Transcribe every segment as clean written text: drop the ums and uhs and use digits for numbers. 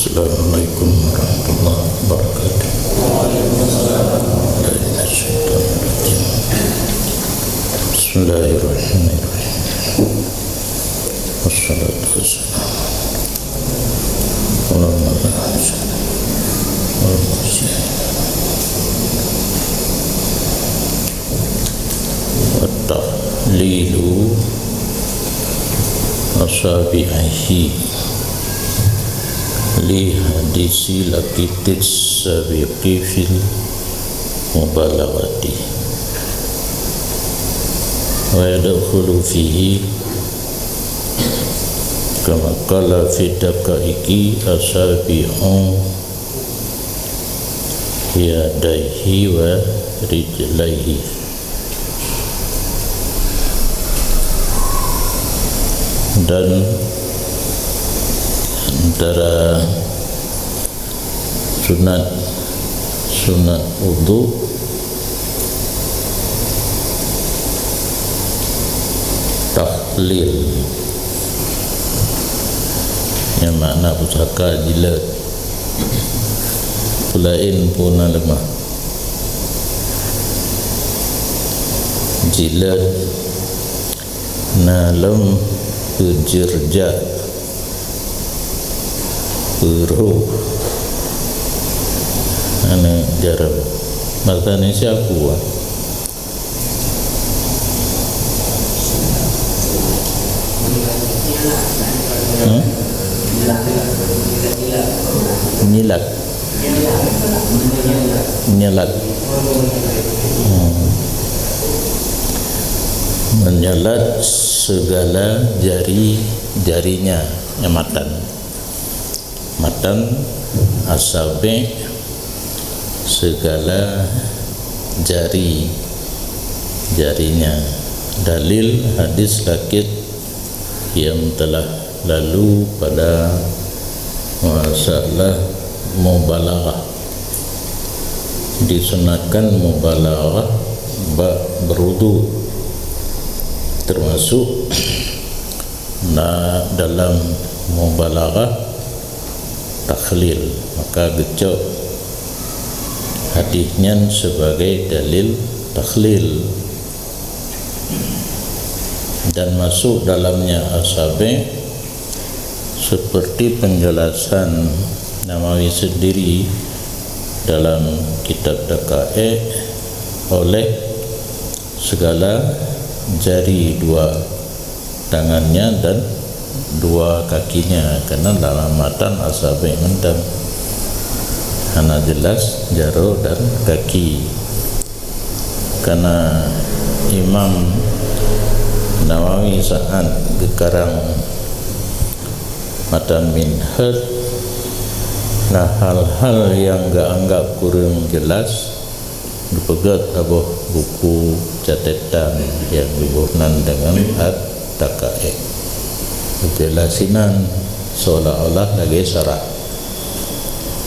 Assalamualaikum warahmatullahi wabarakatuh. Bismillahirrahmanirrahim. Wassalatu wassalamu ala At-tahlilu asabihi li hadisi lakitis sabiqi fil mubalaghati wa yadkhulu fihi kama qala fi daqaiqi asabi'u yadaihi wa rijlaihi. Dan antara sunat wudu tahlil yang makna pusaka jilat pulain puna lemah jilat nalam berjerja beruh ane jarab matanya siapa nyelat menyelat segala jarinya matan asabi segala jarinya. Dalil hadis lakit yang telah lalu pada masalah mubalaghah, disunatkan mubalaghah berwudu, termasuk dalam mubalaghah takhlil, maka gecok hadisnya sebagai dalil takhlil dan masuk dalamnya asabi seperti penjelasan Nawawi sendiri dalam kitab Daqaiq, oleh segala jari dua tangannya dan dua kakinya, karena dalam matan asabi mendam hana jelas jaro dan kaki. Karena Imam Nawawi saat gekarang matan minhaj, nah hal-hal yang gak anggap kurang jelas dipegat abuh buku catatan yang dibuatkan dengan Daqaiq, penjelasinan seolah-olah lagi syarah,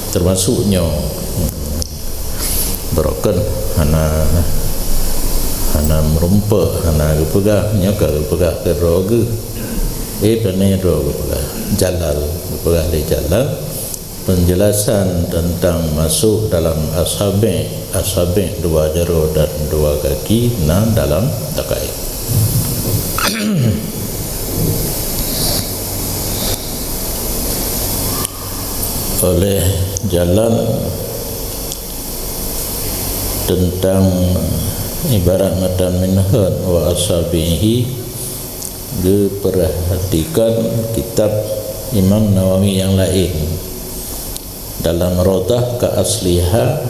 termasuknya berokan hana merumpah hana gepegahnya ke gepegah ke roge panai roge gepegah jalal gepegah le jalal. Penjelasan tentang masuk dalam asabi dua jaro dan dua kaki dalam Daqaiq. Oleh jalan tentang ibarat matan minhaj wa asabihi, diperhatikan kitab Imam Nawawi yang lain. Dalam Rodah Keasliha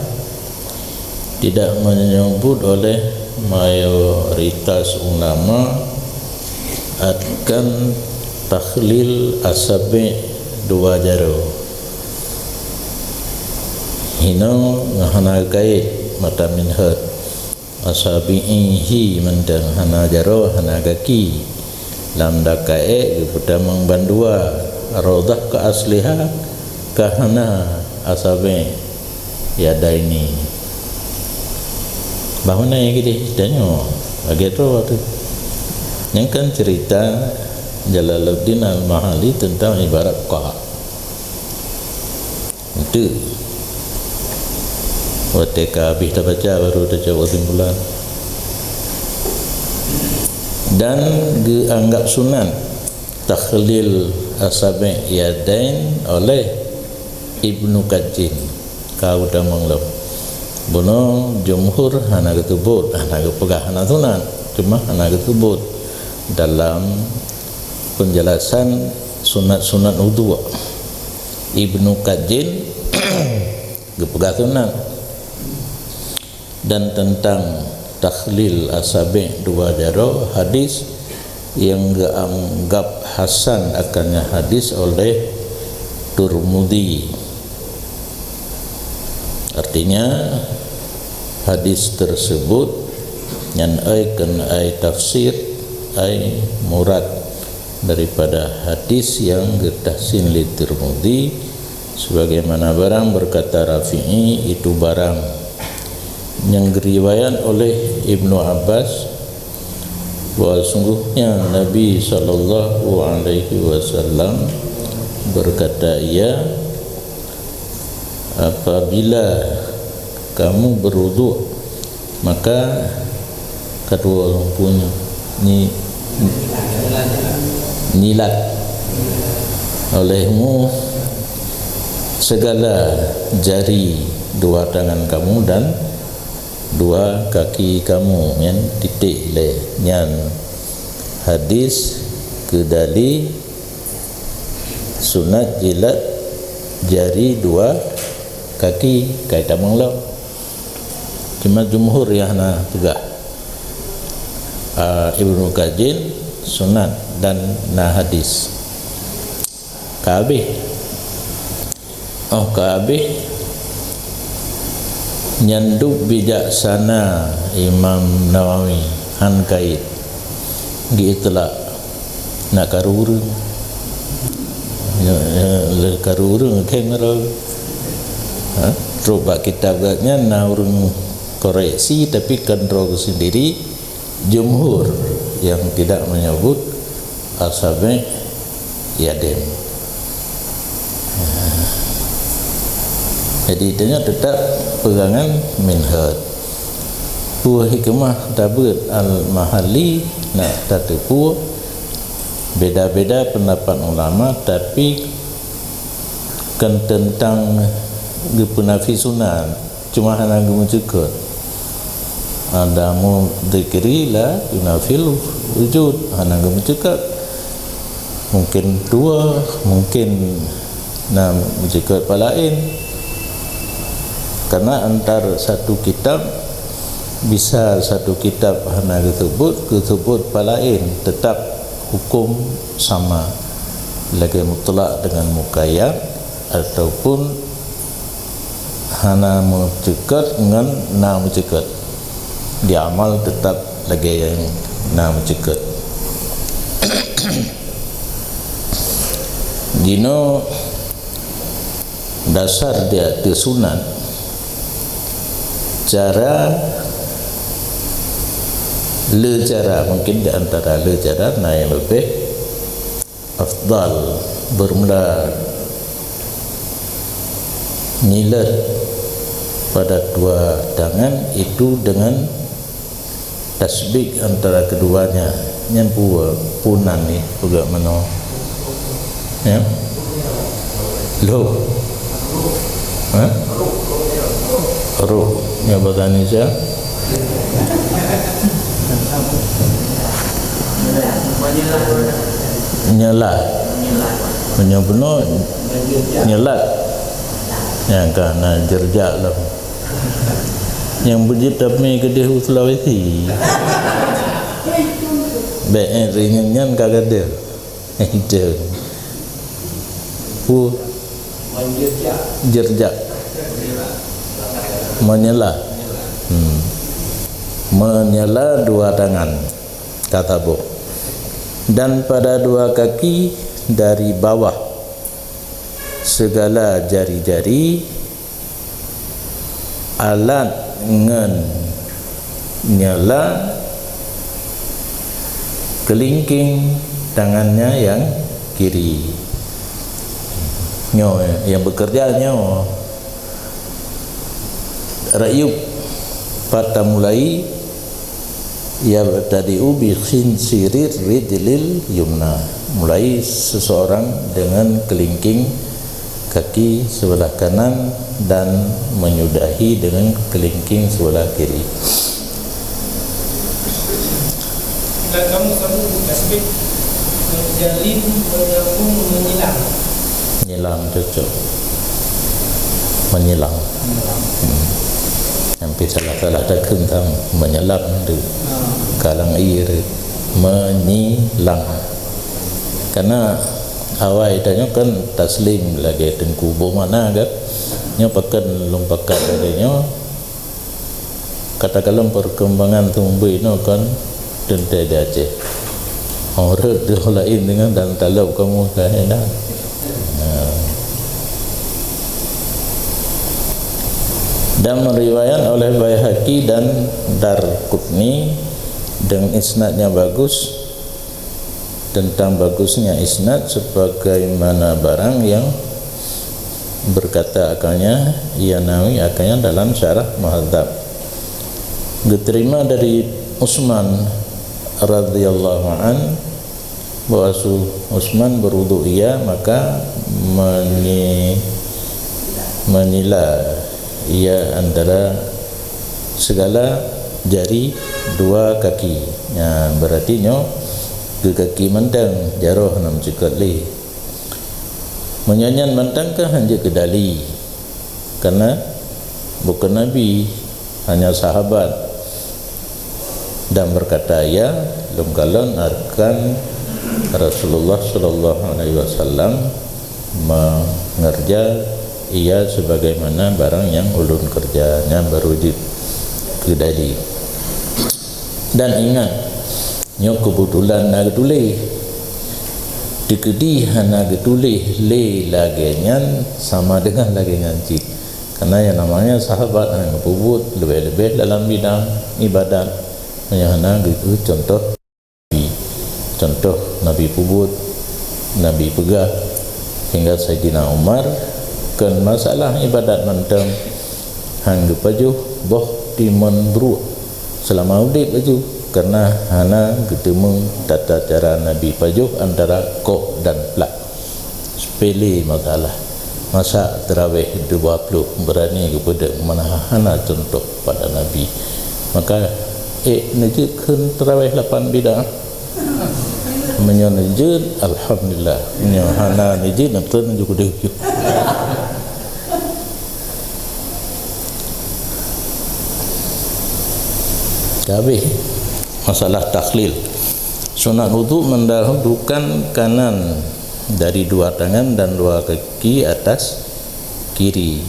tidak menyebut oleh mayoritas ulama akan takhlil asabi dua jaro. Hino ngahana kait mata minhaj asabihi mendang hana jaro hana kaki. Lam Daqaiq pada membandua Rodah Keasliha kahana asabi yada ini bahuna yang kita tanya begitu waktu yang kan cerita Jalaluddin Al-Mahali tentang ibarat qah. Itu waktu habis dah baca baru dah jawab kesimpulan. Dan dianggap sunat takhlil asabi' yadain oleh Ibnu Qajin kau dah menglap bono jumhur hana ketubut hana kepegah hana sunat cuma hana ketubut dalam penjelasan sunat-sunat wudu. Ibnu Qajin kepegah sunat. Dan tentang takhlil asabi' dua jari hadis yang dianggap hasan akannya hadis oleh Turmudi. Artinya hadis tersebut yang ai tafsir ai murad daripada hadis yang getahsin li Tirmidzi sebagaimana barang berkata Rafi'i itu barang yang diriwayat oleh Ibnu Abbas bahwa sungguhnya Nabi SAW berkata ia apabila kamu berwudu maka kedua orang punya nilat olehmu segala jari dua tangan kamu dan dua kaki kamu yang titik le nyan hadis kedali sunat jilat jari dua kaki kaitan mengelap cuma jumhur yang nak tegak Ibnu Qajin sunat dan na hadis kabeh nyanduk bijaksana Imam Nawawi han kait giitla nak karurung le karurung kengero coba kitabnya naurung koreksi tapi kontrol sendiri jumhur yang tidak menyebut asabi' yadin. Jadi dia tetap pegangan minhaj. Buah hikmah Dabut al-Mahalli nak tatipu beda-beda pendapat ulama tapi kan tentang gepenafi sunan cuma hanya gemucukut ada mu dzikri la yunafil wujud hanya gemucukut mungkin dua mungkin enam mucukut palain karena antar satu kitab bisa satu kitab hanya ketubut palain tetap hukum sama lagi mutlak dengan muqayyad ataupun hana mucekat dengan na mucekat di amal tetap lagi yang na mucekat. Dino dasar dia tu sunat cara mungkin di antara le cara na yang lebih afdal bermula nilat pada dua tangan itu dengan tasbih antara keduanya yang punan ni juga mano ya lo roh ya bertanya saya nyala menyebut nyelat yang kana jerjak lah yang bujit tapi kedih Sulawesi baik ringan kagak ada itu jerjak menyela menyela dua tangan kata bu dan pada dua kaki dari bawah segala jari-jari alat ngen nyala kelingking tangannya yang kiri nyo yang bekerja nyo Ra'yub pada mulai ya tadi'u bi khinsirir rijlil yumna, mulai seseorang dengan kelingking kaki sebelah kanan dan menyudahi dengan kelingking sebelah kiri. Kamu tasbih menjalin menyambung menyilang. Menyilang cocok. Menyilang. Hampir salah ada kentang menyelam tu. Kalang air menyilang. Karena awal tanya kan taslim lagi tengku mana kan? Nya pakan lompakan adanya. Katakanlah perkembangan tumbuh no kan tentu dia je. Orang tu lain dengan dan talab kamu kena. Dan meriwayat oleh Baihaqi dan Darqutni dengan isnadnya bagus, tentang bagusnya isnad sebagaimana barang yang berkata akalnya Yanawi akalnya dalam syarah Muhadzab. Diterima dari Utsman radhiyallahu an bahwa Utsman berwudu ia maka menila ia antara segala jari dua kaki. Ya, berarti nyo ke kaki mentang jaroh nam cekat le. Menyanyian mentang ke hanya kedali. Karena bukan nabi, hanya sahabat. Dan berkata ya lungkalan akan Rasulullah sallallahu alaihi wasallam mengerja ia sebagaimana barang yang ulun kerjanya berwujud kedali. Dan ingat nyok kebetulan nak tulis dikedi hana getulih le lagenyan sama dengan lagenyan cik, karena yang namanya sahabat yang pubut lebih-lebih dalam bidang ibadat yang hana gitu. Contoh Nabi pubut, Nabi pegah hingga Sayyidina Umar kan masalah ibadat mantem hang pajuh boh timun bru selama udip baju, karena hana ketemu tata cara Nabi pajuh antara kok dan plak sepele masalah masa tarawih 20 berani kepada mana hana contoh pada Nabi. Maka najib kan tarawih 8 bidah menyanjud alhamdulillah hana najib nak tunjuk dia. Habis masalah takhlil. Sunat wudu mendahulukan kanan dari dua tangan dan dua kaki atas kiri.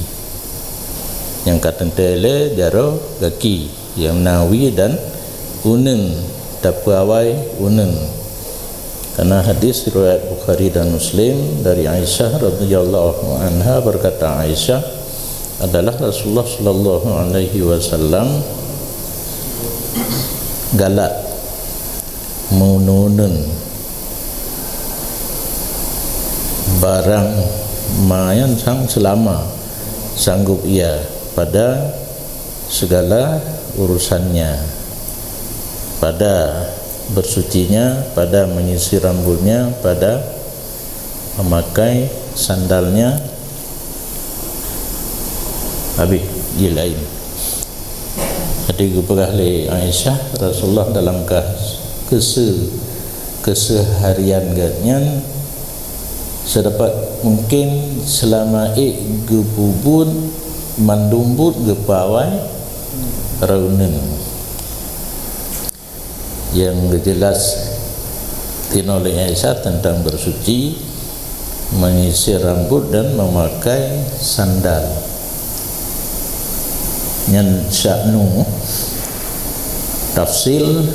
Yang kata tele jaro kaki yang nawi dan unun tapu awai unun. Karena hadis riwayat Bukhari dan Muslim dari Aisyah radhiyallahu anha berkata Aisyah adalah Rasulullah sallallahu alaihi wasallam galak menunun barang mayan sang selama sanggup ia pada segala urusannya, pada bersucinya, pada menyisir rambutnya, pada memakai sandalnya. Habis dia lain. Jadi kepada Aisyah Rasulullah dalam keseharian ganyan sedapat mungkin selama gebubun mandumbut gepawai raunen yang jelas tinoleh Aisyah tentang bersuci, menyisir rambut dan memakai sandal. Yang sya'nu tafsil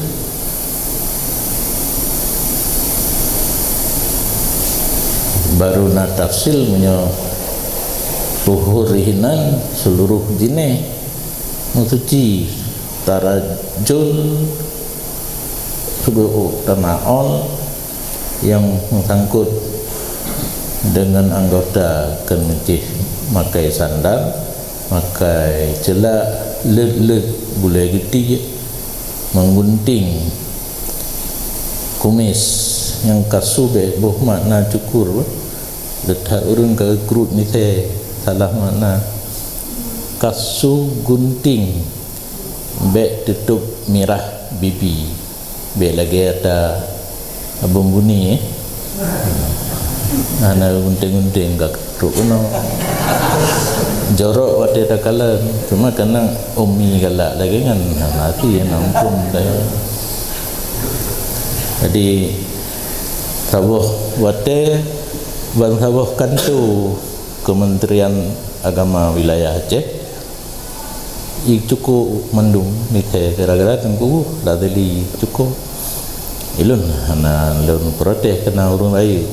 baru na tafsil punya tuhurihinan seluruh jenis mensuci tarajul subuh tanaol yang mengsangkut dengan anggota kemencih makai sandal pakai celak leg boleh geti menggunting kumis yang kasu be boh makna cukur letak urang ke kerut ni teh salah makna kasu gunting be tutup mirah bibi be lagi ada abang buni ana gunting-gunting gak kerut no jorok wate takalan cuma kadang umi galak lagi kan nanti ampun dah. Jadi tabuh wate bang tabuh kantu Kementerian Agama Wilayah Aceh cukup mendung ni kira-kira tengku ladeli cukup ilun ana lun protes kena urang lain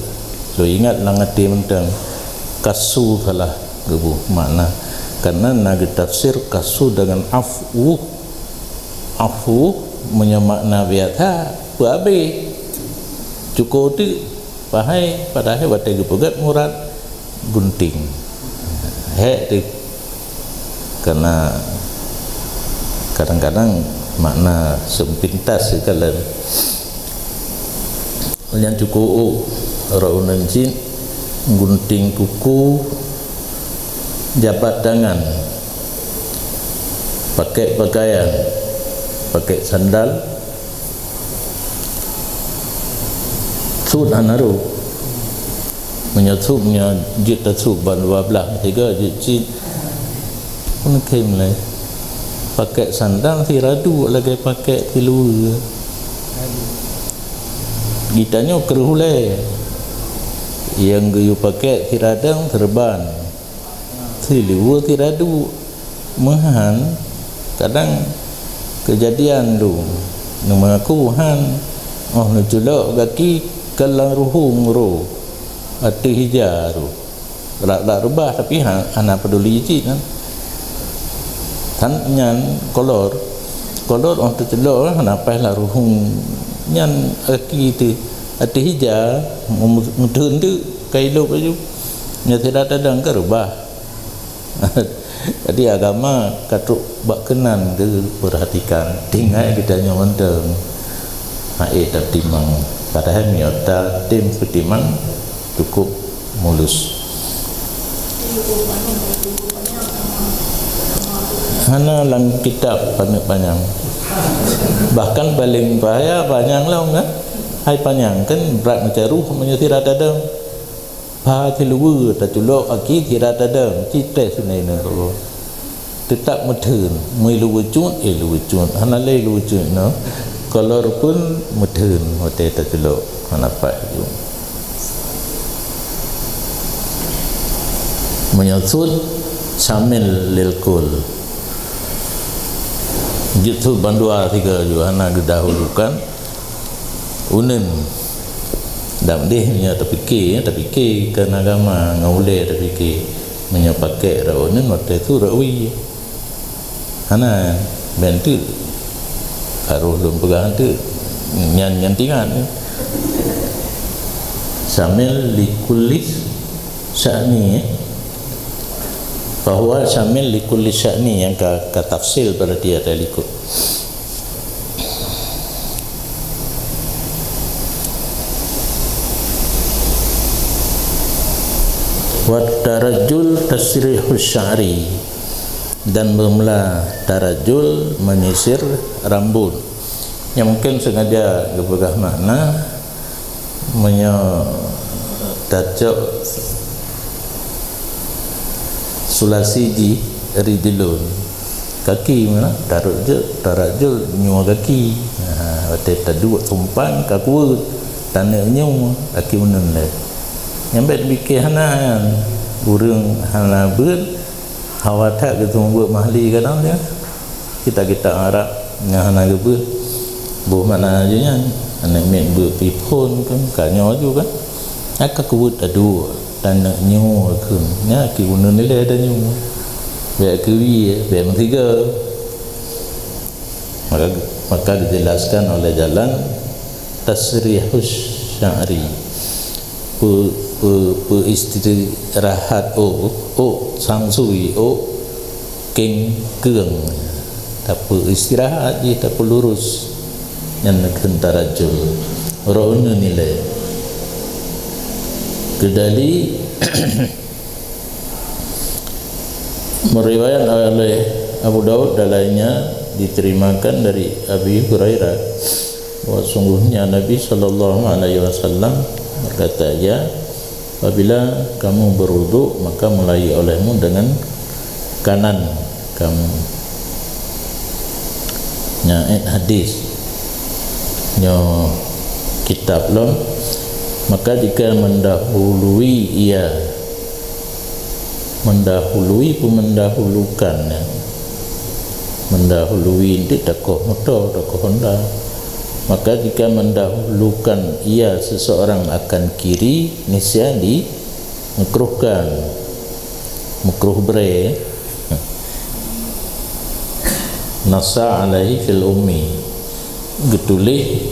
lo ingat langati mentang kasu salah gebu makna karena nak tafsir kasu dengan afu menyemakna biata babe cukup tu pahai padahal wate gepegat murad gunting tu karena kadang-kadang makna sempintas sekalian yang cukup raunan jin gunting kuku jabat tangan pakai pakaian pakai sandal sud anaru menyatubnya jit tasub ban 12 tiga jit pun kem lai pakai sandal si radu lagi pakai tilu gitanya keruhulai yang gayu pakai tiradang terban tilu tiradu mahan kadang kejadian tu mengaku han oh nuculok kaki kelang ruhung ro ati hijau tu rak rubah tapi anak peduli cik kan tan nyan kolor oh tercelok kenapa lah ruhung nyan kaki tu ati hijau mudun tu kailok baju nya tidak ada ke rubah. Jadi agama katuk bakkenan ke perhatikan tinggal kita nyomendeng hae tak timang padahal miota tim petimang cukup mulus hana lang kitab panjang bahkan paling bahaya panjang lah kan hai panjang kan berat macam ruh menyetir ada ha tilu ta tulok aki tidak ada cita sunai no tetap medun mui lu wujud lu wujud hana le lu wujud no kolor pun medun hote ta tulok hanapat tu menyusul samil lil kul gitu bandua tiga Yohana didahulukan unen dan dia punya terfikir ke agama ngaule terfikir menyapakai raunan waktu itu rawi hana bentuk harus belum pegang tu nyan tinggal samil likulis sya'ni bahwa syamil likulli sya'ni yang ke tafsil pada dia ada likut wa tarajjul tasrihus sya'ri dan bermula tarajjul menyisir rambut yang mungkin sengaja berpegang makna menyatajuk sulasiji rijlun kaki mana tarajjul nyua kaki waktu tadu tumpang kaku tanah nyu kaki unun le yang baik fikir hana burung hana ber hawatak gitu buat mahli kadang dia kita Arab yang hana gebut buh mana aja nya anak mek berpipun kan kanyo juga kan akak kubut adu tanah nyu kun nya ki unun le ada nyu baik kewi baik tiga maka dijelaskan oleh jalan tasrihus sya'ri istirahat sang sui keng keung tak perlu istirahat je, tak perlu lurus yang tentara jul rohnya nilai kedali meriwayat oleh Abu Daud dan lainnya diterimakan dari Abi Hurairah bahwa sungguhnya Nabi SAW berkata, ya, apabila kamu berwudu maka mulai olehmu dengan kanan kamu. Nya hadis nyo kitab lom, maka jika mendahului ia mendahulukan ya. Mendahului itu tokoh motor, tokoh Honda. Maka jika mendahulukan ia seseorang akan kiri, niscaya dimekruhkan, makruh bre nasa alaihi fil ummi, getulih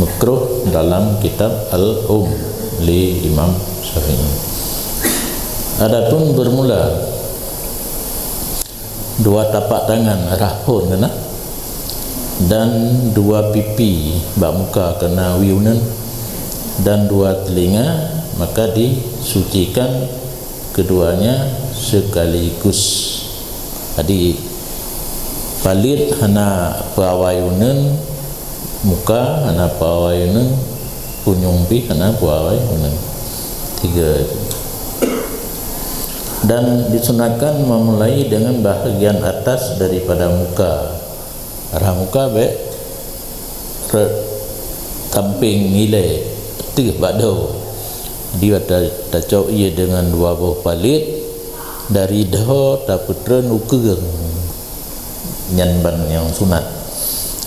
makruh dalam kitab al-um li Imam Syafi'i. Adapun bermula dua tapak tangan rahun kena dan dua pipi bak muka kena wiunan dan dua telinga, maka disucikan keduanya sekaligus. Jadi palit hana pawayunan muka, hana pawayunan punyumpi, hana pawayunan tiga. Dan disunatkan memulai dengan bahagian atas daripada muka. Arah muka baik tamping nilai tu badau. Dia tacau ia dengan dua buah palit dari dah taputran ukeng nyanban yang sunat.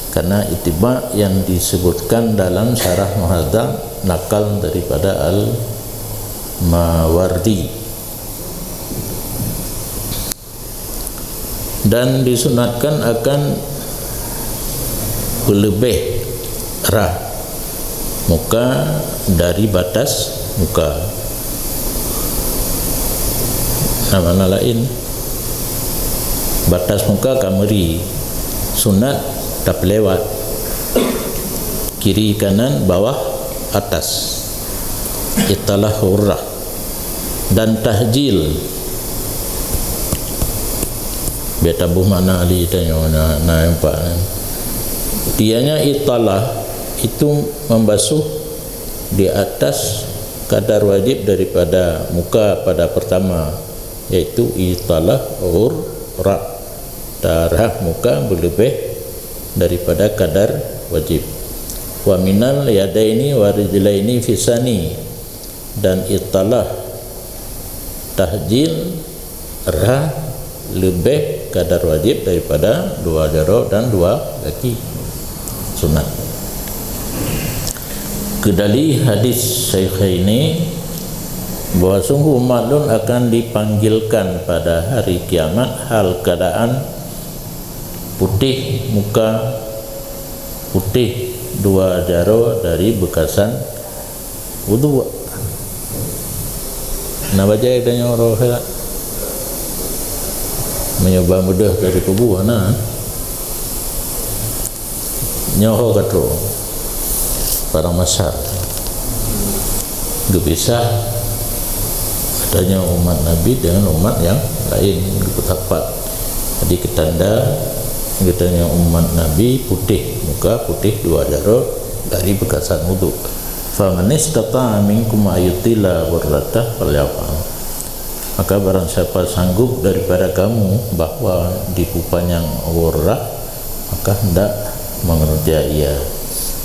Karena itibak yang disebutkan dalam syarah Muhadzab nakal daripada Al-Mawardi. Dan disunatkan akan berlebih arah muka dari batas muka. Nama lain batas muka kameri sunat tak lewat kiri kanan bawah atas italah hurrah. Dan tahjil beta buh mana ali tanya na nampak dianya italah itu membasuh di atas kadar wajib daripada muka pada pertama, yaitu italah hurrah, darah muka berlebih daripada kadar wajib. Wa minal yadaini wa rijlaini fisani, dan italah tahjil rah lebih kadar wajib daripada dua jari dan dua kaki sunat. Kedali hadis Syaikhaini bahawa sungguh umatun akan dipanggilkan pada hari kiamat hal keadaan putih muka, putih dua jari dari bekasan wudu. Nak baca tanya orang menyoba mudah dari kubu ana nyoho katro para masyar gak bisa adanya umat Nabi dengan umat yang lain tepat. Jadi ketanda katanya umat Nabi putih muka, putih dua jari dari bekasan wudu. Fa man istata'a minkum ayutila warratah falyaf'al. Maka barang siapa sanggup daripada kamu bahawa dipupanyang warrah, maka hendak mengerja ia.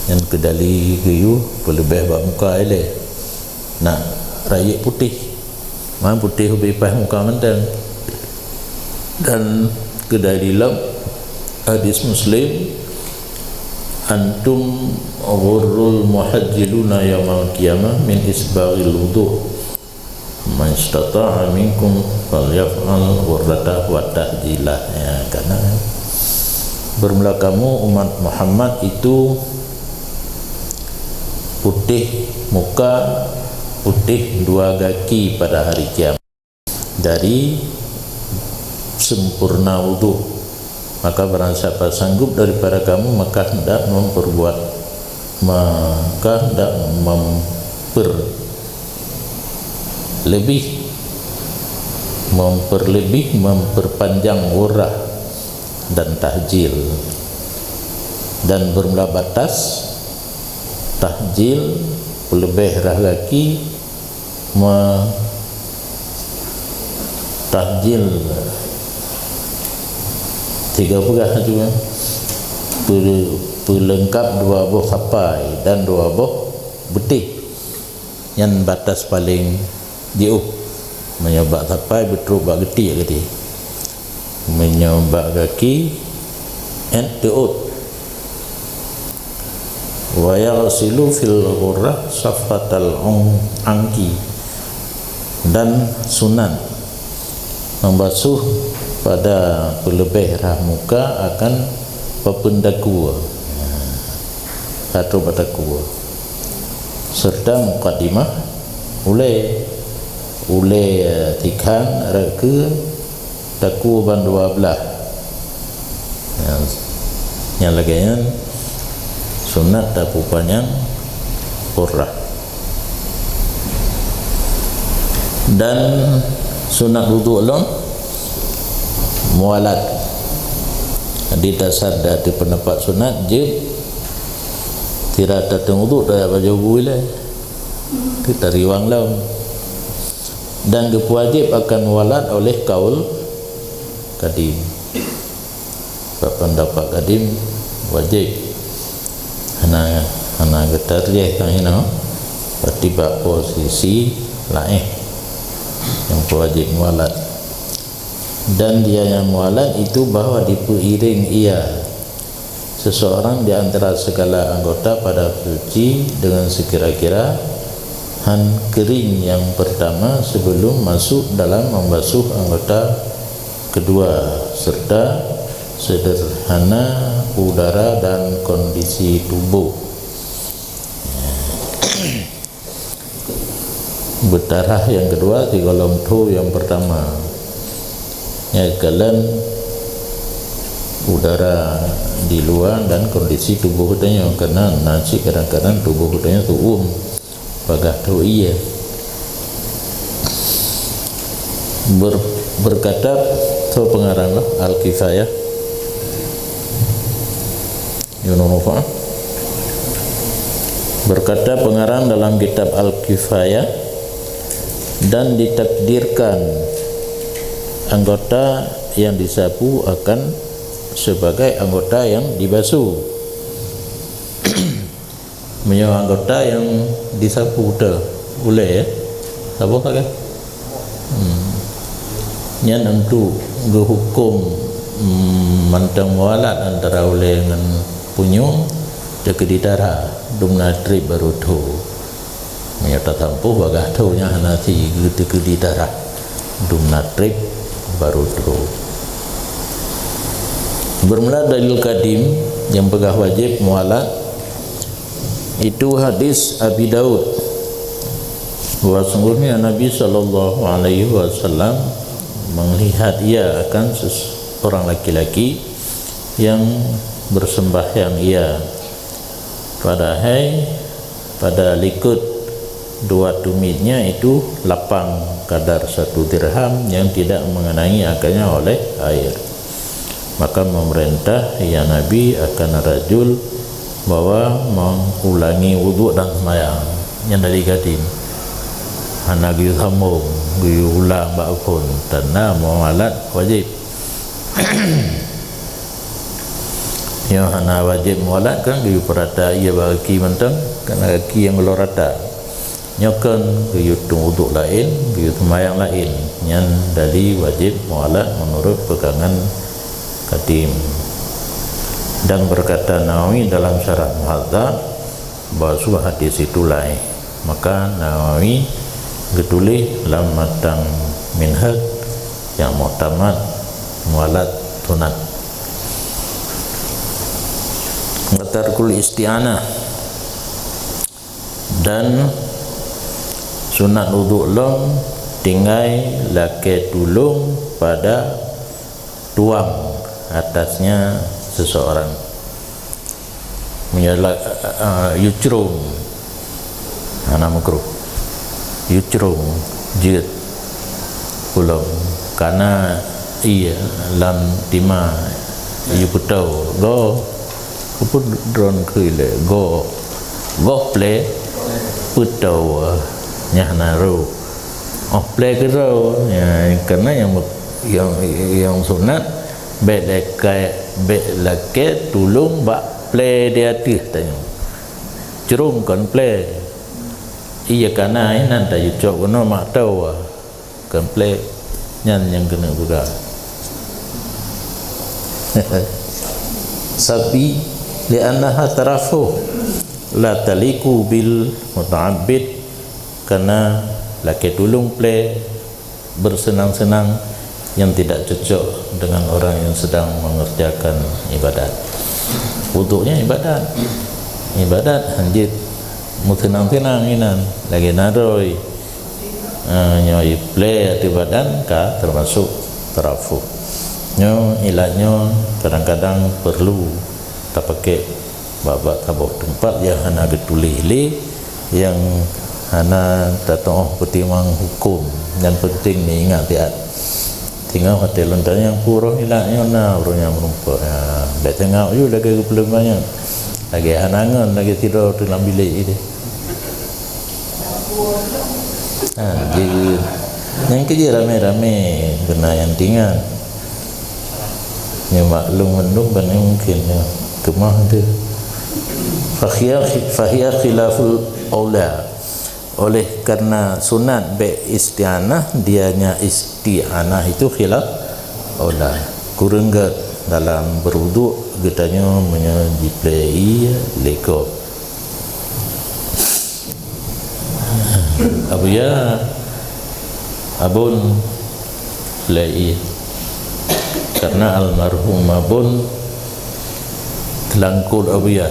Yang kedali geyu pelebih bak muka ele nak rakyat putih mana putih bebas muka mentang. Dan kedali lam hadis Muslim, antum ghurrul muhajjiluna yaumal qiyamah min isbaghil wudu man istata'a minkum falyaf'al ghurrata wa tahjilah. Ya, karena bermula kamu umat Muhammad itu putih muka, putih dua kaki pada hari kiamat dari sempurna wudu. Maka barang siapa sanggup daripada kamu maka hendak memperpanjang umrah dan tahjil, dan bermula batas tahjil lebih lagi tahjil 3 pegah juga, pelengkap 2 buah sapai dan 2 buah betik yang batas paling jauh. Menyobak sapai betul bak getik kati, menyobak kaki and teut. Wa yaghsilu fil ghurrah safatal angki, dan sunat membasuh pada pelebeh muka akan papendakua atau batakua, serta muqaddimah ulai tikan reka taku ban 12 yang lagian sunat tapu panjang qurrah. Dan sunat wudu ulun mualat di dasar dari pendapat sunat je tidak datang wudu dah baju boleh kita riwang laum, dan wajib akan mualat oleh kaul kadim. Pendapat kadim wajib hana getar je kan ini tiba posisi lain yang wajib mualat. Dan dia yang mualat itu bahawa diiring ia seseorang di antara segala anggota pada suci dengan sekira-kira kering yang pertama sebelum masuk dalam membasuh anggota kedua, serta sederhana udara dan kondisi tubuh. Berdarah yang kedua di golong tu yang pertama, ya kalian udara di luar dan kondisi tubuh katanya, karena nasi kadang-kadang tubuh katanya tu bagah tu iya. Berkata tu pengarang Al-Kifayah Yununufa, berkata pengarang dalam kitab Al-Kifayah, dan ditakdirkan anggota yang disapu akan sebagai anggota yang dibasuh. Menyawa anggota yang disapu dah boleh ya, sapu tak kan? Yang tentu berhukum mantang mualat antara oleh dengan punyung jaga di darah dumna trip baru tu menyata tampu bagah tu nya nanti gitu di darah dumna trip baru tu. Bermula dalil kadim yang pegah wajib mualat itu hadis Abi Daud, bahawa sungguhnya Nabi SAW melihat ia akan seorang laki-laki yang bersembahyang ia pada likut 2 tumitnya itu lapang kadar 1 dirham yang tidak mengenai akalnya oleh air. Maka memerintah ya Nabi akan rajul bahwa mengulangi wuduk dan sembahyang yang dari kadim hana giyu sambung giyu ulang bakpun tanah mualat wajib. Yang hana wajib mualat kan giyu perata ia bagi mentang kerana kaki yang belum rata nyokan giyu wuduk lain giyu sembahyang lain yang dari wajib mualat menurut pegangan kadim. Dan berkata Nawawi dalam syarah Muhadzab bahawa hadis itu lain, maka Nawawi getulih dalam matang Minhaj yang muhtamad mualat sunat. Tarkul isti'anah, dan sunat wudu long tinggai lake tulung pada tuang atasnya seseorang menyala yucrung ana makruh yucrung jid pulau karena iya lam tima yu putau go kuput drone kile go play putau nyahna ru play ke ru ya karena yang sunat belake tulung bak play dia atas tanya cerung kan play iya karena ini nanti yucok kena mak tahu kan play nyan yang kena juga sapi li'annaha tarafu la taliku bil muta'abbid karena laki tulung play bersenang-senang yang tidak cocok dengan orang yang sedang mengerjakan ibadat. Wuduknya ibadat hanjit mutenang-tenang inan lagi naroi nyoi play ati badan ka termasuk tarafu nyo ilahnya kadang-kadang perlu tak pakai babak tabuh tempat yang hana getulih-lih yang hana datang pertimang hukum dan penting ni ingat tiat tinggal hotel lontar yang purah ilahnya na urungnya merumpuk dah tengok you lagi belum banyak lagi hanangan lagi tidur dalam bilik ini jadi yang kerja rame-rame kena yang tinggal yang maklum kan mungkin ya kemah tu fakhiyah khilaful aula oleh karena sunat isti'anah dianya isti'anah itu khilaf aula kurang dalam berwuduk getanya menyejiplai leko abun play karena almarhum abun telangkul abuya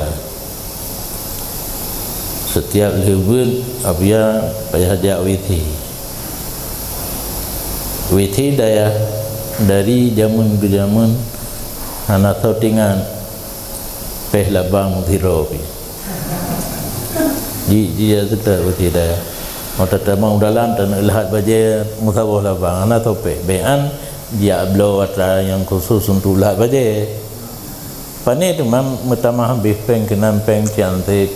setiap lebut abuya payah dia witi daya dari zaman ke zaman anak tahu tinggal peh labang thiropi dia tetap witi daya mau tetap mau dalam dan ilhat baje musabah labang anak tahu peh bean dia belo atra yang khusus untuk lah baje pane tu pertama habis peng kenan peng cantik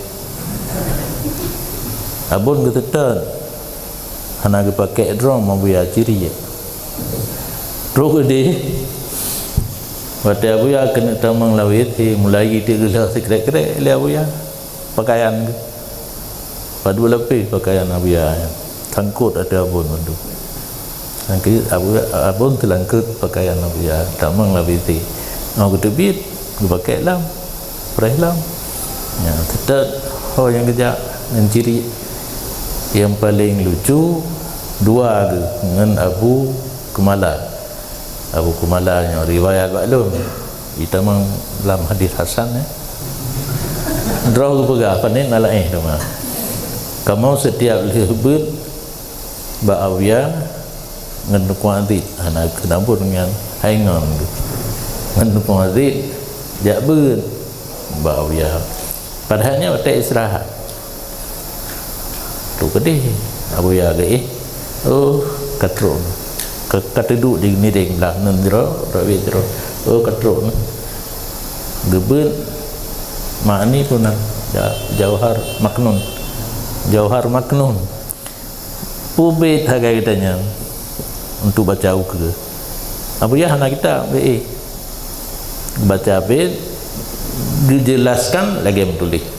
abun ketetan hana ke pakai drone mau biar ciri je drone gede waktu abu ya kena tamang lawit mulai kita gelah sekret-kret le abu ya pakaian padu lebih pakaian abu ya tangkut ada abun tu nanti abun telangkut pakaian abu ya tamang lawit mau ketebit pakai lam perih lam ya tetap yang kejap dan ciri yang paling lucu dua ke dengan Abu Kumala yang riwayat maklum kita memang dalam hadis hasan draw pegah panen nalaih doma kamu setiap lebut ba'awiyah ngendukung hati anak kenampur dengan haingan ngendukung hati jabut ba'awiyah padahalnya waktu istirahat tu kedih abu ya ge katron kateduk di miring lah nendro rawi tro katron gebut makni pun jauhar maknun ubit harga kitanya untuk baca ke abu ya anak kita baca bed dijelaskan lagi yang tulis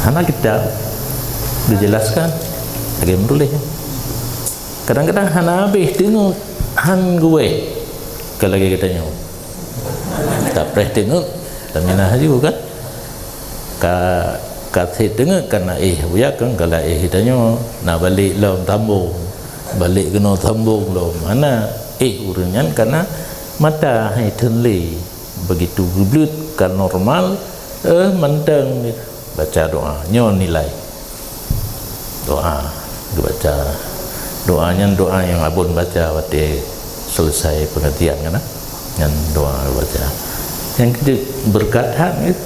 anak kita dijelaskan lagi yang tulis kadang-kadang hana habis tengok han gue kalau lagi katanya tak pernah tengok dan minah juga kan kasih tengok karena buya kan kalau katanya nak balik lawan tambung balik kena tambung lawan mana urunyan karena mata hai tenli begitu geblut kan normal menteng baca doa nyon nilai doa baca doanya doa yang abun baca waktu selesai pengertian kan, yang doa baca yang kita berkatan itu.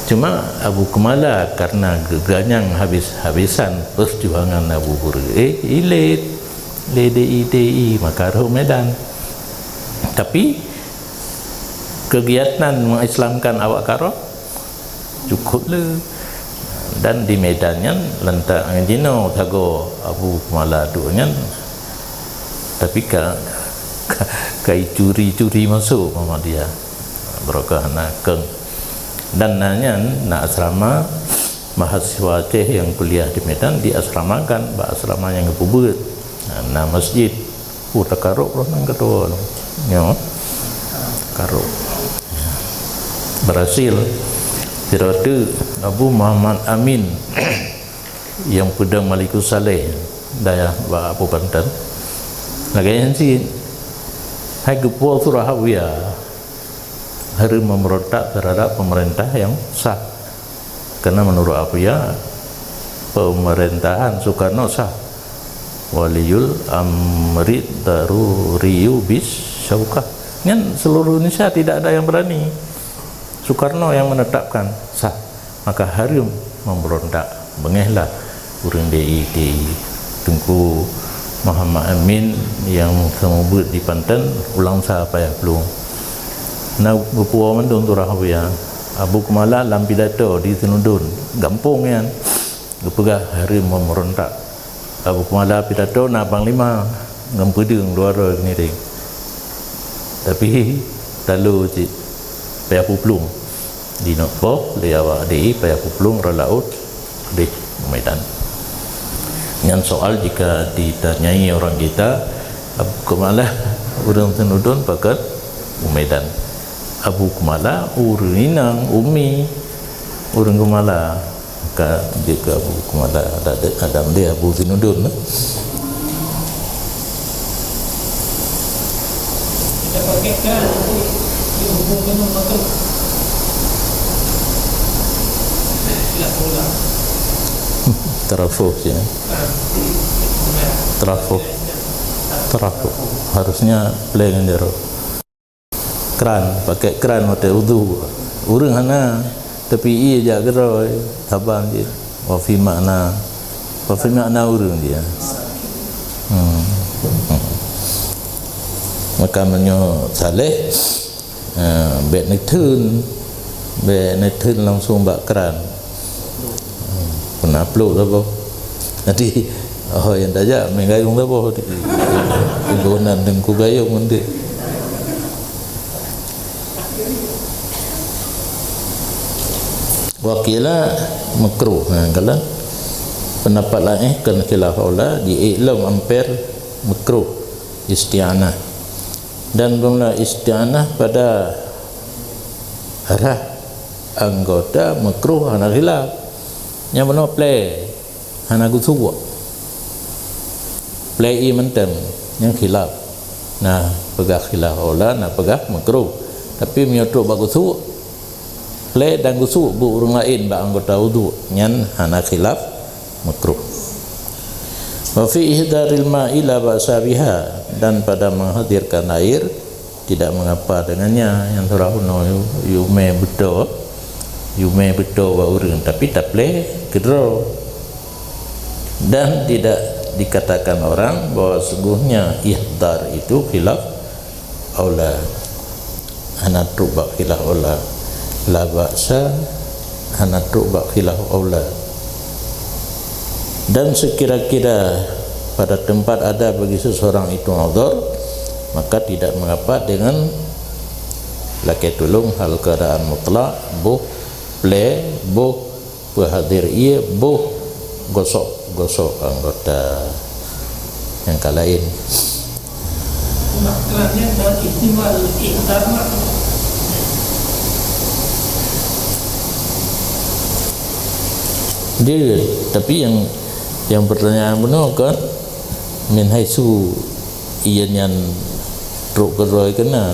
Cuma Abu Kumala karena geganyang habis-habisan perjuangan Abu Hurairah ilit LDI Makarhu Medan, tapi kegiatan mengislamkan awak karo cukuplah. Dan di Medannya lentak ngajino tago Abu Kumala duanya, tapi kai curi-curi masuk Muhammadiyah berakah nak keng dan nanya nak asrama mahasiswa Aceh yang kuliah di Medan diasramakan ba asrama yang kebubut na masjid takaruk nang kedua nyo karuk berhasil diradu Abu Muhammad Amin yang pedang Malikus Saleh daya ba Abu Banten lagi sih hai gepo Surahawiyah hari memberontak terhadap pemerintah yang sah, karena menurut Abuya pemerintahan Soekarno sah, waliyul amri daruriyu bis syaukah, kan seluruh Indonesia tidak ada yang berani, Soekarno yang menetapkan sah, maka hari memberontak bengehlah urang DI Tengku Muhammad Amin yang semubut di Panten ulang sah apa ya belum na berpuang mendung tu Rahawiyah Abu Kumala lam pidato di Tenudun gampung kan gepegah hari memerontak Abu Kumala pidato na panglima ngempedeng luar ni ring tapi lalu cik payah puplung di Nokpo di awak di payah puplung relaut di Medan. Yang soal jika ditanyai orang kita Abu Kumala urang Tenudun pakat Medan, Abu Kumala urinang umi urang Kumala, maka jika Abu Kumala ada dia Abu Tenudun kita pakai kan dihubungkan makhluk terafuk ya, terafuk harusnya plan jero keran, pakai keran waktu wudu urang hana tapi ia jak geroi tabang dia wa fi makna urang dia maka menyo saleh bet nekun langsung bak keran pernah peluk apa nanti yang dajak menggayung apa tunggunan dengku gayung nanti wakila makruh kalau pendapat lain kena khilaf aula di iklam ampere makruh isti'anah dan bermula isti'anah pada arah anggota makruh hana khilaf yang benar play hana gusuwa play i mentem yang khilaf nah pegah khilaf aula nak pegah makruh tapi menyotok bagus suwa play dan gusu bu urang lain ba anggota wudu nyan hana khilaf makruh. Wa fi ihdaril ma'i la ba'sa biha, dan pada menghadirkan air tidak mengapa dengannya, yang surahno yume betul wa urang tapi tak play kedro, dan tidak dikatakan orang bahwa sungguhnya ihdar itu khilaf aula hana tuba khilaf aula la ba'sa hana tuba khilaf aula. Dan sekira-kira pada tempat ada bagi seseorang itu udhur, maka tidak mengapa dengan laki tulung hal keadaan mutlak boh play boh berhadir ia boh gosok anggota yang lain. Maknanya dan ihtimal ihdar dia, tapi yang pertanyaan benar kan min haisu ian yang truk keroi kenan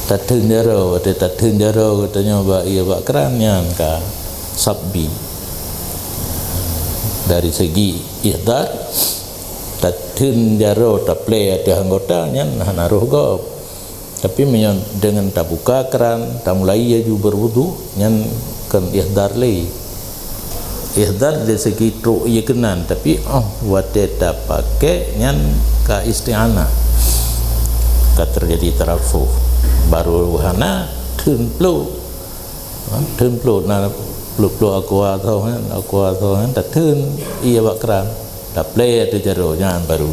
tatun jaro katanya ba ia ba kerannya ka sabbi dari segi ihdar tatun jaro taple ada anggota nyan naruh go tapi dengan tak buka keran tak mulai ju berwudu nyan kan ihdar le ihdar dari segi truk ia kenan tapi wate tak pakai nyan ka isti'anah ka terjadi tarafu baru hana tun plu na plu aku atau tak tun ia bakran tak play ada jaro nyan baru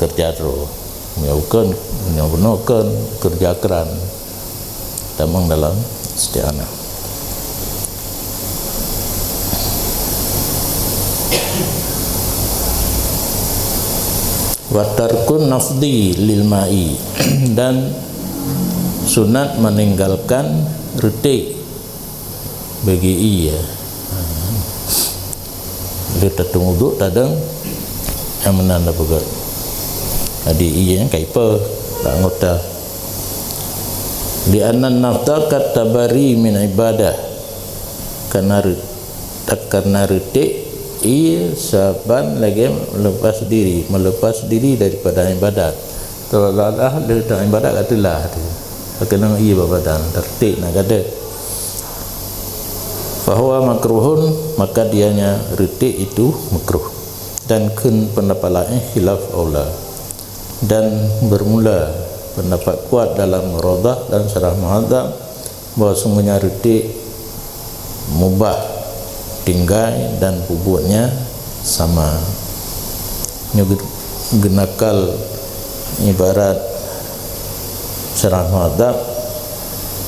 kerja ro menyaukan kerja keran tamang dalam isti'anah. Watarkun nafdi lil ma'i dan sunat meninggalkan retik bagi ia. Dia tatung uduk tadang yang menanda pegat. Adi ia yang kaipa tak ngota. Li anna nafta katabari min ibadah. Karena retik ia saban lagi melepas diri daripada ibadat. Tolaklah dari ibadat katalah kena ia badan tertik nak ada. Fahuwa makruhun maka dianya retik itu makruh dan kun pendapat lain khilaf aula dan bermula pendapat kuat dalam Radah dan Syarah Muhadzab bahawa sungguhnya retik mubah tinggai dan bubutnya sama. Genakal ibarat Syarah Muhadzab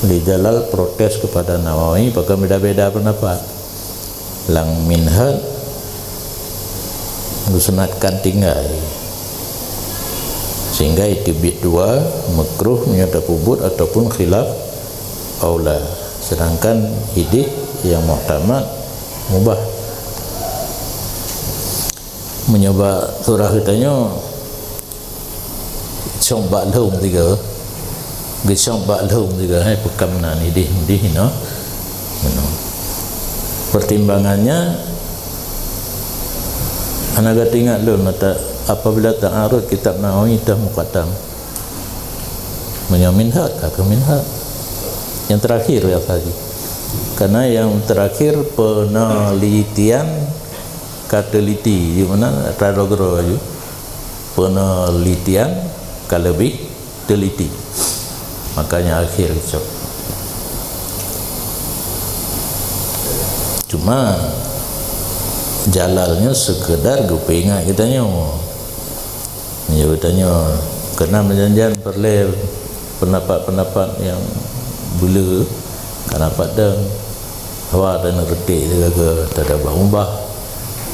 Li Jalal protes kepada Nawawi pakai beda-beda pendapat. Lang minhad disunatkan tinggai sehingga itu dua makruh menyata bubut ataupun khilaf aula, sedangkan hidih yang muhtamad mubah. Menyoba surah kitanya chong ba lhung tiga gechong ba lhung tiga hai pekamna ni dih no pertimbangannya anaga ingat lu mata apabila ta'arud kitab Nawawi dah muqaddam menyaminhat minhat yang terakhir ya tadi. Karena yang terakhir penelitian kateliti di mana radogro aja penelitian kalebih teliti makanya akhir cok. Cuma jalalnya sekedar gupingat kitanya kena menjanjian perle pendapat-pendapat yang bula karena pada awak dan retik dia ke tada ubah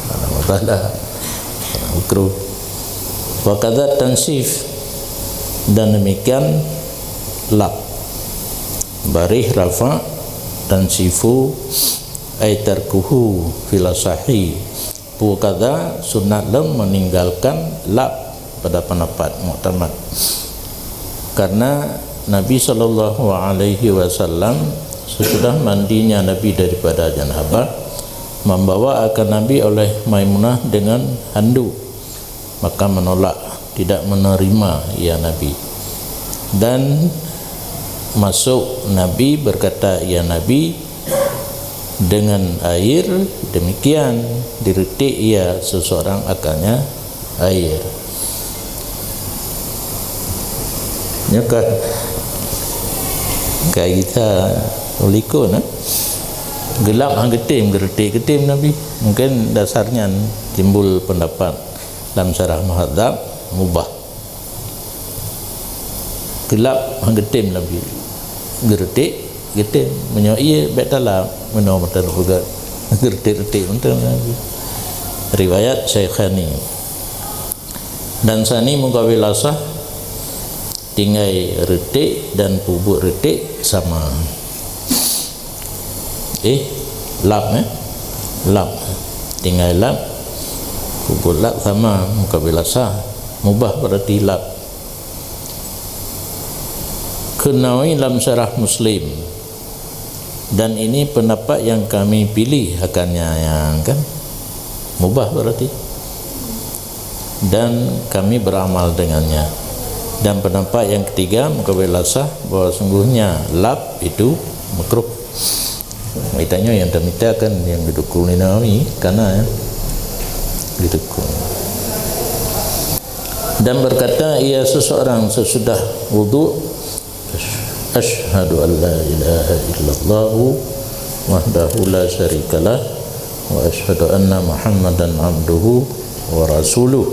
mana mutalah mana makruh wa kadza tansif dan demikian lap barih rafa tansifu ay tarkuhu filasahi wa kadza sunat lam meninggalkan lap pada pendapat mu'tamad karena Nabi SAW sesudah mandinya Nabi daripada janabah membawa akan Nabi oleh Maimunah dengan handuk, maka menolak, tidak menerima ya Nabi. Dan masuk Nabi berkata ya Nabi dengan air, demikian diretik ia seseorang akalnya air. Nyakar kayak kita ulikun gelap hang getim geretik Nabi. Mungkin dasarnya timbul pendapat dalam Syarah Muhadzab mubah gelap hang getim Nabi geretik menyoi betala meno mata juga geretik untuk Nabi. Riwayat Syekhani dan sani mukawilasah tinggai retik dan bubuk retik sama. Lap tinggai lap bubuk lap sama mukabilah sah mubah berarti lap. Kenawi dalam Syarah Muslim dan ini pendapat yang kami pilih akannya yang kan mubah berarti dan kami beramal dengannya. Dan pendapat yang ketiga mukabil sah bahawa sungguhnya lap itu makruh. Mitanya yang termita kan yang didukul ni nami karena didukul. Dan berkata ia seseorang sesudah wudu, asyhadu an la ilaha illallah wahdahu la syarikalah wa asyhadu anna muhammadan abduhu wa rasuluh,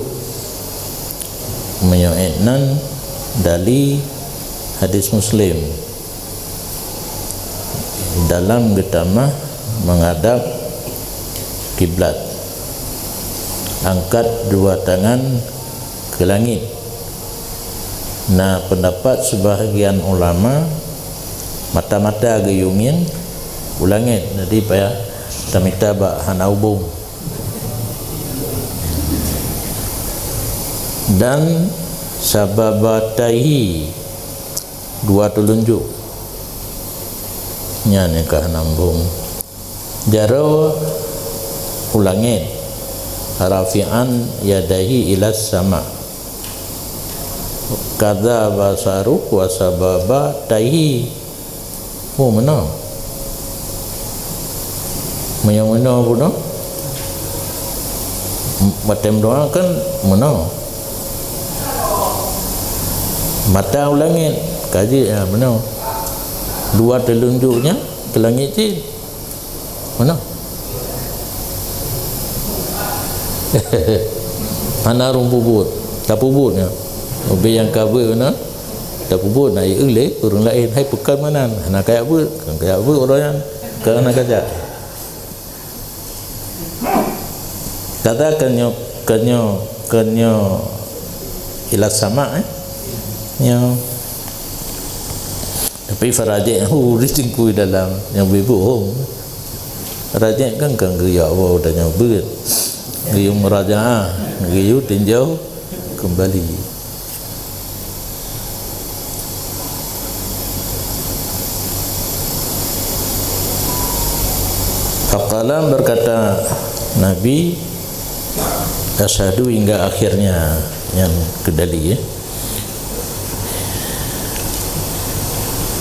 menyu'idnan dari hadis Muslim dalam getamah menghadap kiblat, angkat dua tangan ke langit. Nah, pendapat sebahagian ulama mata-mata gayungin ulangit, jadi payah tamita ba hanaubung. Dan sababatai dua telunjuk nyane ka hanambung jaro ulangit rafi'an yadahi ilas sama kada basaru wa sababa tahi. Oh mana yang mana pun matem doa kan mana mata ulangit kaji mana dua telunjuknya ke langit je mana mana rumput tak pubutnya lebih yang cover mana tak pubut nak ilek orang lain hai pekan mana nak kayak apa orang yang kerana kerja kata kenyo ilas sama yang tapi farajik dicingkui dalam yang berbohong rajik kan gaya Allah dan yang berat gaya merajah gaya tinjau kembali. Faqala berkata Nabi asyhadu hingga akhirnya yang kedali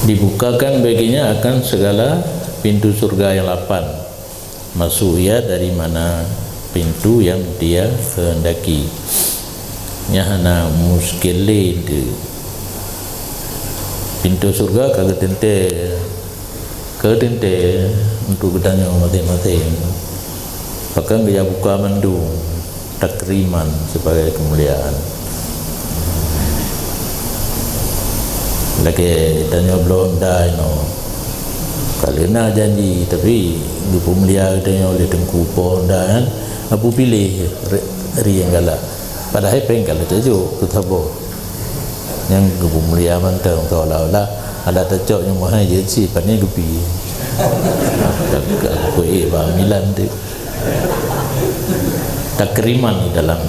dibukakan baginya akan segala pintu surga yang 8, masuk ia dari mana pintu yang dia kehendaki. Nyahana muskilin tu pintu surga kagak tente untuk bertanya mati-mati. Bahkan dia buka mandu takriman sebagai kemuliaan. Lagi tanya belum dah kalau nak janji tapi di pemulia tanya oleh tengku pun dah kan apa pilih ri yang galak padahal penggal tajuk kutabu yang ke pemulia mantang seolah-olah ada tajuk yang mahal je si pandai gupi tak apa milan tu takriman di dalam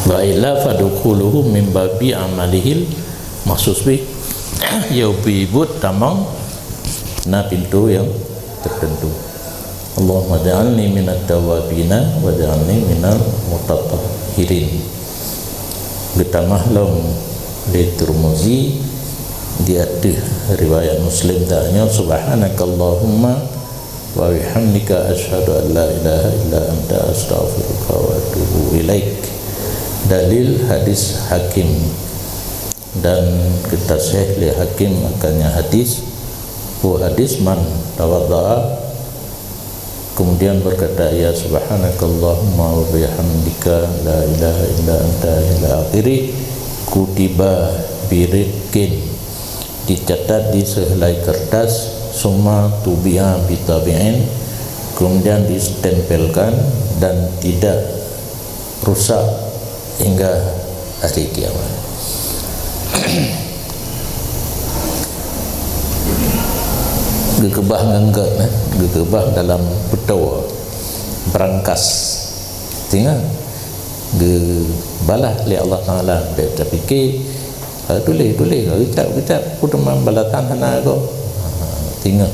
wa illa fadkhuluhu min babi amalihil maksus bi ya bibut tamang na pintu yang tertentu. Allahumma ja'alni minat tawabina wa ja'alni minal mutatahhirin. Getamah long di Tirmizi dia ada riwayat Muslim dahnya subhanakallahumma wa bihamdika asyhadu an la ilaha illa anta astaghfiruka wa atubu ilaik. Dalil hadis Hakim dan kita syekh li Hakim akannya hadis man tawadda'a kemudian berkata ya subhanakallahumma wa bihamdika la ilaha illa anta ila akhiri kutiba birikin dicatat di sehelai kertas summa tubi'a bitabi'in kemudian ditempelkan dan tidak rusak hingga hari kiamat. Gekebah ngangkat gekebah dalam betul berangkas tinggal gebalah oleh Allah Taala dia fikir tulis ucap pun balatan hana ko tinggal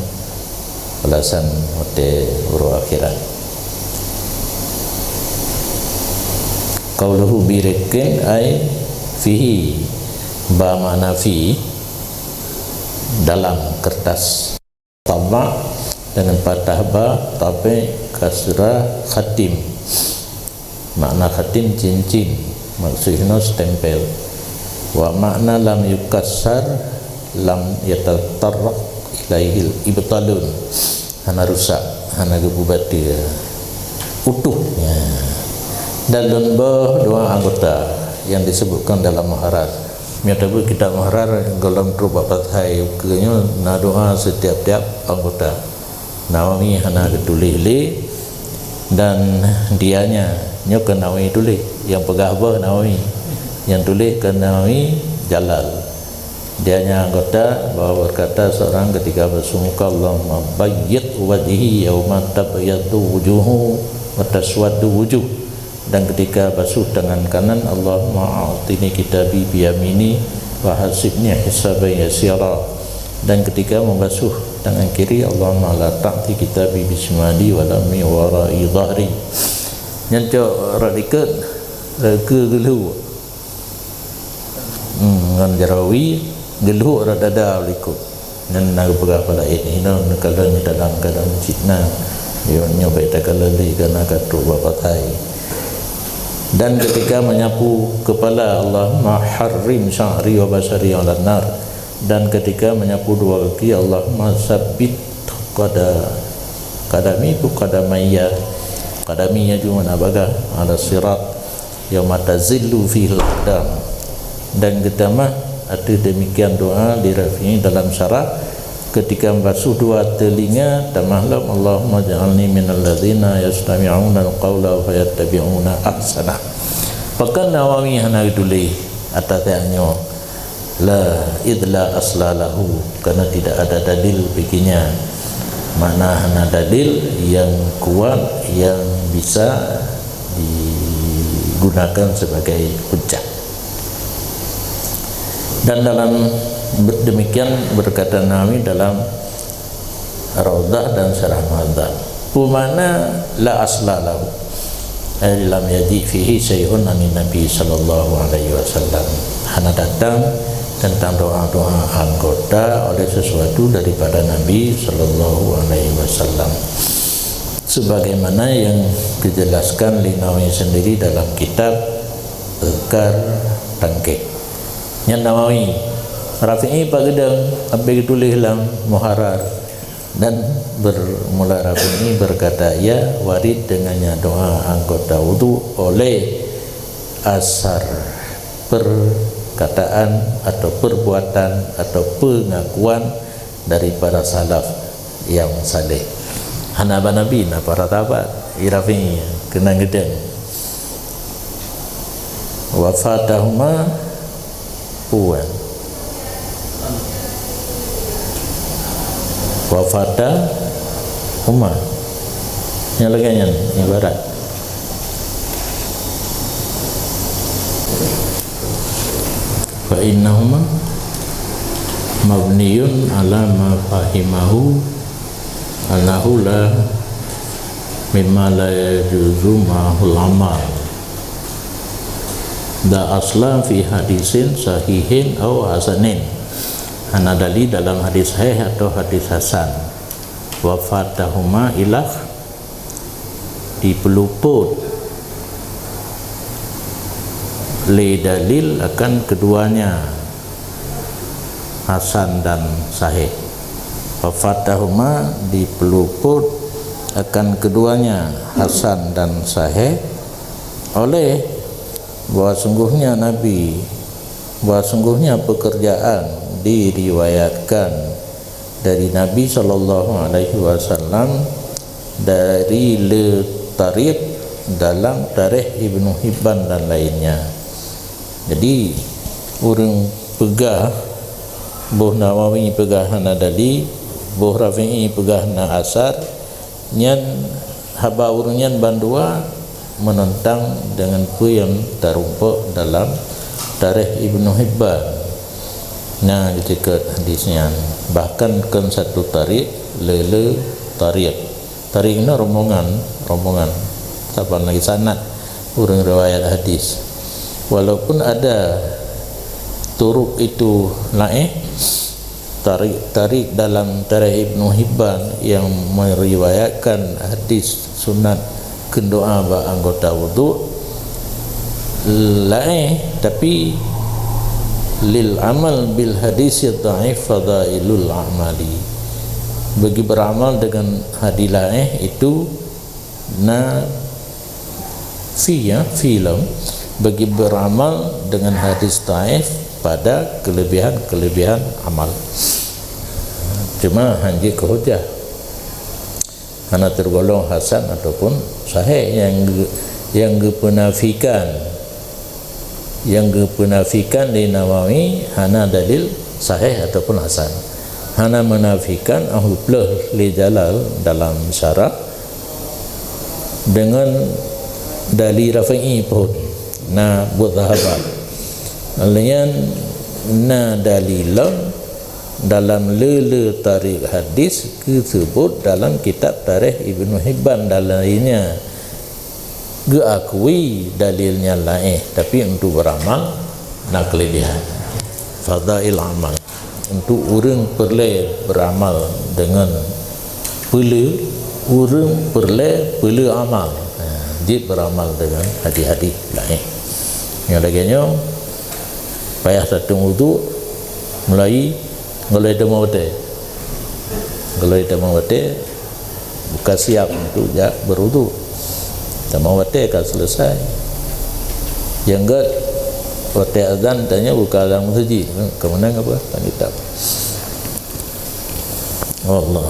balasan hotel uru akhirat qauluhu birikin ay fihi, ba makna fi, dalam kertas. Tama dengan patah ba, tapi kasrah khatim, makna khatim cincin, maksudnya stempel. Wa makna lam yukassar lam yatatarraq ilaihil ibtalun, hana rusak, hana gebubati utuh ya. Dan lembah dua anggota yang disebutkan dalam maharat. Menyatakan kitab maharat dalam trup bapak hai ukenya na doa setiap-tiap anggota. Nawawi hana tulis le, dan dianya nyo ke Nawawi tulis, yang pegah bah Nawawi, yang tulis ke Nawawi Jalal. Dianya anggota bahwa berkata seorang ketika bersumuka Allahumma bayyid wajhi yauma tabyaddu wujuhu wa taswaddu wujuh, dan ketika basuh tangan kanan Allahumma a'tini kitabi biyamini wa hasibni hisaban yasira, dan ketika membasuh tangan kiri Allahumma la ta'ti kitabi bismali wa lam wara'i dhahri. Nyanco radikat ke gelu ngan jarawi gelu radada likut nan nak pegah pada ini no kalau ni dalam keadaan citna yo nyoba tak kalali kana katu bapatai. Dan ketika menyapu kepala Allahumma harrim sya'ri wa basari 'alan nar, dan ketika menyapu dua kaki Allahumma sabbit qadami bu qadamayya, qadaminya juga nabaga ala sirat yauma tazillu fil qadam. Dan kita mah ada demikian doa dirafi dalam syarah ketika membasuh dua telinga tamahlam Allahumma ja'alni minal ladzina yastami'una al-qawla wa fayattabi'una ahsana. Pakan Nawawi hana tulis atasnya la idla aslalahu, karena tidak ada dalil baginya. Mana hana dalil yang kuat yang bisa digunakan sebagai hujjah. Dan dalam demikian berkata Nawawi dalam Raudhah dan Syarah Muhadzab, "Bumana la aslalahu ay lam yaji fihi syai'un anin Nabi sallallahu alaihi wasallam." Hana datang tentang doa-doa anggota oleh sesuatu daripada Nabi sallallahu alaihi wasallam, sebagaimana yang dijelaskan Nawawi sendiri dalam kitab Azkar Tangkik. Yang Nawawi Rafi'i Pak Gedang ambil tulis dalam Muharrar, dan bermula Rafi'i berkata ya warid dengannya doa anggota wudu oleh asar perkataan atau perbuatan atau pengakuan dari para salaf yang saleh. Hanaba Nabi na para tabat Rafi'i kenang gedang wafatahuma puan wafata huma yang laginya ibarat fa innahuma mabniyun ala ma fahimahu annahu la mimma la yajuzu ma'hul amal da aslan fi hadisin sahihin atau hasanin, hana dalil dalam hadis sahih atau hadis hasan. Wafatahuma ilah dipeluput li dalil akan keduanya hasan dan sahih. Wafatahuma dipeluput akan keduanya hasan dan sahih oleh bahwa sungguhnya Nabi, bahwa sungguhnya pekerjaan diriwayatkan dari Nabi sallallahu alaihi wasallam dari Tariq dalam Tarikh Ibnu Hibban dan lainnya. Jadi orang pegah Buh Nawawi pegah hana dali, Buh Rafi'i pegah na asar, nyan haba urunyan bandua menentang dengan apa yang terumpak dalam Tarikh Ibnu Hibban. Nah, ketika hadisnya bahkan kan satu tarik tarik ini rombongan saban lagi sanad urang riwayat hadis. Walaupun ada turuk itu lain, tarik dalam Tarikh Ibnu Hibban yang meriwayatkan hadis sunat kendoa ba anggota wudu lain, tapi lil amal bil hadis dhaif fadailul amali, bagi beramal dengan hadis lain itu film, bagi beramal dengan hadis dhaif pada kelebihan amal. Cuma hanya kehujah hana tergolong hasan ataupun sahih yang penafikan di Nawawi hana dalil sahih ataupun hasan. Hana menafikan ahlulah li jalal dalam syarah dengan dalil rafi'i pun na budhabat alian na dalilan dalam lele tarikh hadis disebut dalam kitab Tarikh Ibnu Hibban dalam lainnya geakui dalilnya lain, tapi untuk beramal nak kelebihan fadail amal, untuk orang perlu beramal dengan perlu orang perlu amal, dia beramal dengan hadis-hadis lain. Yang lainnya payah datang wudu mulai ngelai demawate buka siap untuk berwudu. Demawate kan selesai. Yang enggak waktu azan tanya buka dalam masjid. Kemana apa? Tanya tak. Allah.